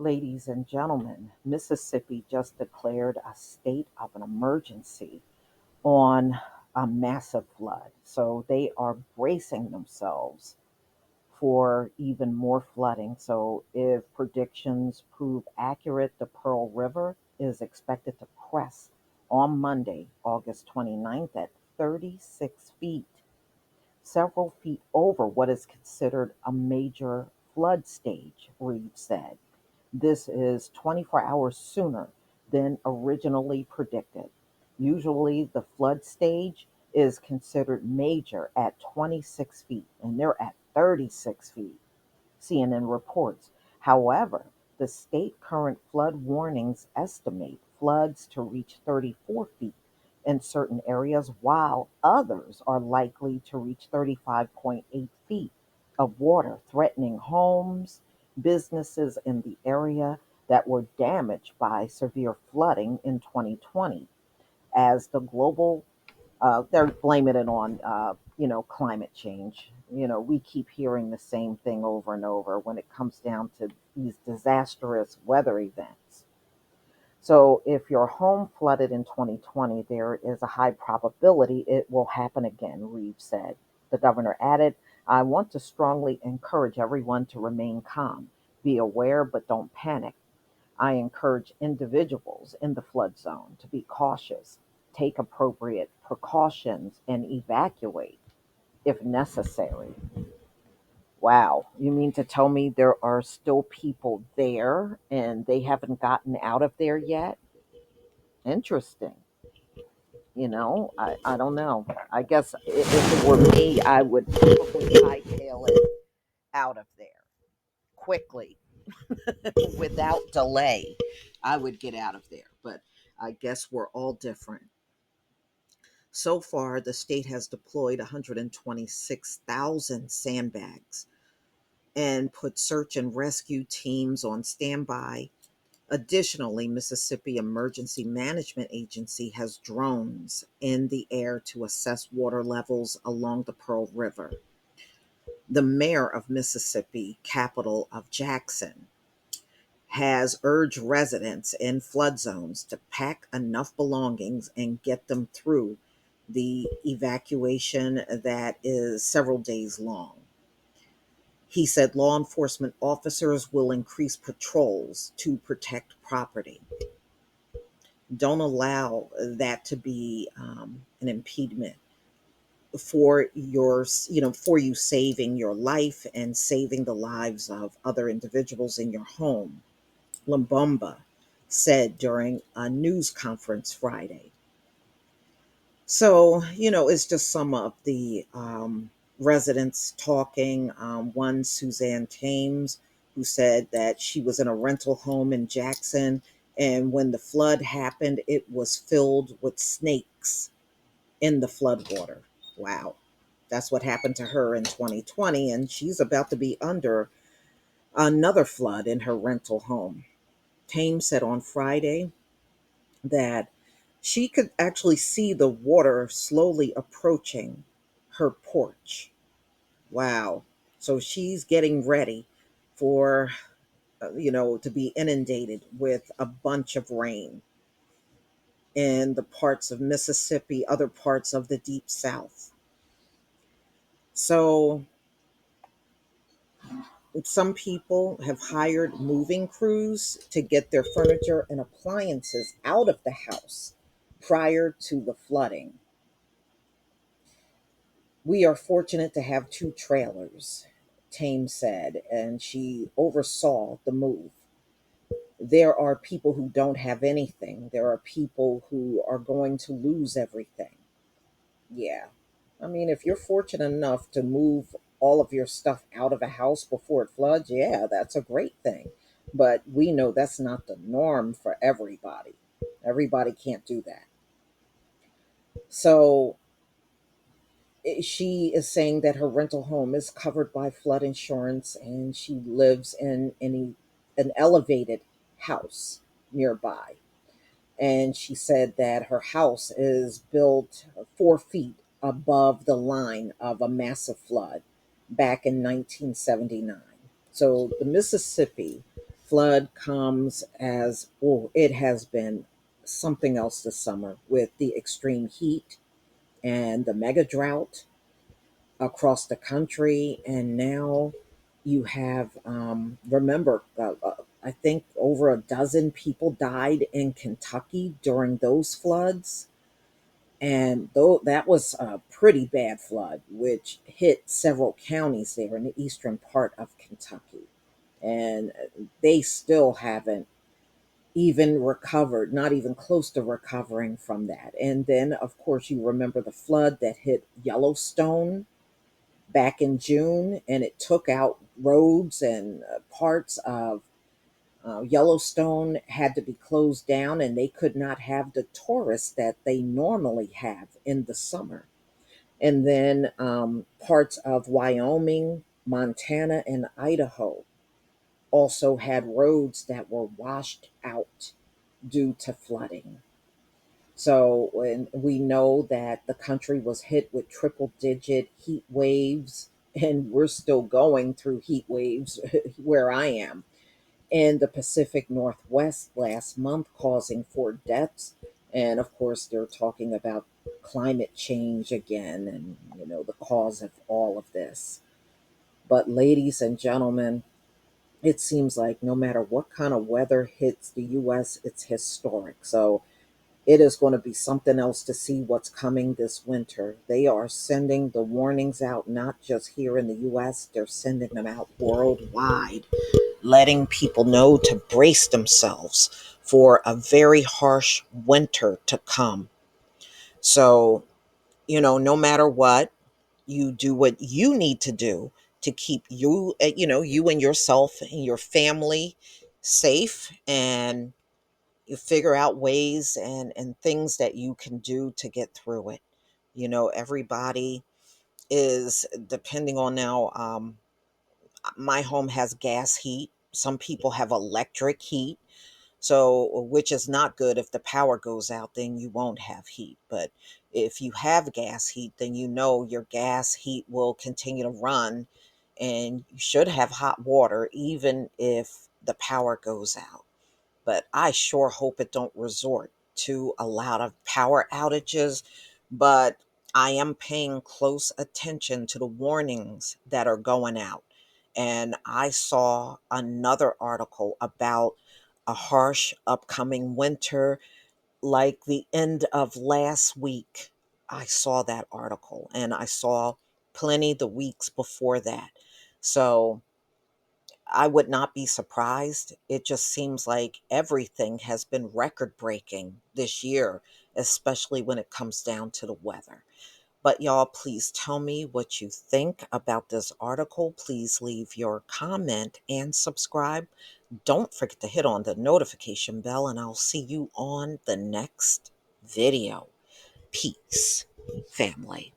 Ladies and gentlemen, Mississippi just declared a state of an emergency on a massive flood. So they are bracing themselves for even more flooding. So if predictions prove accurate, the Pearl River is expected to crest on Monday, August 29th at 36 feet, several feet over what is considered a major flood stage, Reeves said. This is 24 hours sooner than originally predicted. Usually, the flood stage is considered major at 26 feet, and they're at 36 feet. CNN reports. However, the state current flood warnings estimate floods to reach 34 feet in certain areas, while others are likely to reach 35.8 feet of water, threatening homes, businesses in the area that were damaged by severe flooding in 2020 as the global they're blaming it on climate change. We keep hearing the same thing over and over when it comes down to these disastrous weather events. So if your home flooded in 2020, there is a high probability it will happen again, Reeves said. The governor added, I want to strongly encourage everyone to remain calm, be aware, but don't panic. I encourage individuals in the flood zone to be cautious, take appropriate precautions, and evacuate if necessary. Wow, you mean to tell me there are still people there and they haven't gotten out of there yet? Interesting. I don't know. I guess if it were me, I would probably hightail it out of there quickly without delay. I would get out of there. But I guess we're all different. So far, the state has deployed 126,000 sandbags and put search and rescue teams on standby. Additionally, Mississippi Emergency Management Agency has drones in the air to assess water levels along the Pearl River. The mayor of Mississippi, capital of Jackson, has urged residents in flood zones to pack enough belongings and get them through the evacuation that is several days long. He said law enforcement officers will increase patrols to protect property. Don't allow that to be an impediment for for you saving your life and saving the lives of other individuals in your home, Lumbumba said during a news conference Friday. So, it's just some of the residents talking. One, Suzanne Thames, who said that she was in a rental home in Jackson, and when the flood happened, it was filled with snakes in the floodwater. Wow. That's what happened to her in 2020, and she's about to be under another flood in her rental home. Thames said on Friday that she could actually see the water slowly approaching her porch. Wow. So she's getting ready for, to be inundated with a bunch of rain in the parts of Mississippi, other parts of the deep south. So some people have hired moving crews to get their furniture and appliances out of the house prior to the flooding. We are fortunate to have two trailers, Tame said, and she oversaw the move. There are people who don't have anything. There are people who are going to lose everything. Yeah. I mean, if you're fortunate enough to move all of your stuff out of a house before it floods, yeah, that's a great thing. But we know that's not the norm for everybody. Everybody can't do that. So she is saying that her rental home is covered by flood insurance and she lives in an elevated house nearby. And she said that her house is built 4 feet above the line of a massive flood back in 1979. So the Mississippi flood comes as, oh, it has been something else this summer with the extreme heat and the mega drought across the country. And now you have, remember, I think over a dozen people died in Kentucky during those floods. And though that was a pretty bad flood, which hit several counties there in the eastern part of Kentucky. And they still haven't even recovered, not even close to recovering from that. And then, of course, you remember the flood that hit Yellowstone back in June, and it took out roads and parts of Yellowstone had to be closed down, and they could not have the tourists that they normally have in the summer. And then parts of Wyoming, Montana, and Idaho also had roads that were washed out due to flooding. So when we know that the country was hit with triple digit heat waves, and we're still going through heat waves where I am in the Pacific Northwest last month, causing 4 deaths. And of course, they're talking about climate change again and, the cause of all of this. But, ladies and gentlemen, it seems like no matter what kind of weather hits the US, it's historic. So, it is going to be something else to see what's coming this winter. They are sending the warnings out, not just here in the US, they're sending them out worldwide, letting people know to brace themselves for a very harsh winter to come. So, no matter what, you do what you need to do to keep you, you and yourself and your family safe, and you figure out ways and things that you can do to get through it. Everybody is depending on now. My home has gas heat. Some people have electric heat. So, which is not good. If the power goes out, then you won't have heat. But if you have gas heat, then your gas heat will continue to run, and you should have hot water even if the power goes out. But I sure hope it don't resort to a lot of power outages. But I am paying close attention to the warnings that are going out. And I saw another article about a harsh upcoming winter, like the end of last week. I saw that article, and I saw plenty the weeks before that. So I would not be surprised. It just seems like everything has been record breaking this year, especially when it comes down to the weather. But y'all, please tell me what you think about this article. Please leave your comment and subscribe. Don't forget to hit on the notification bell, and I'll see you on the next video. Peace, family.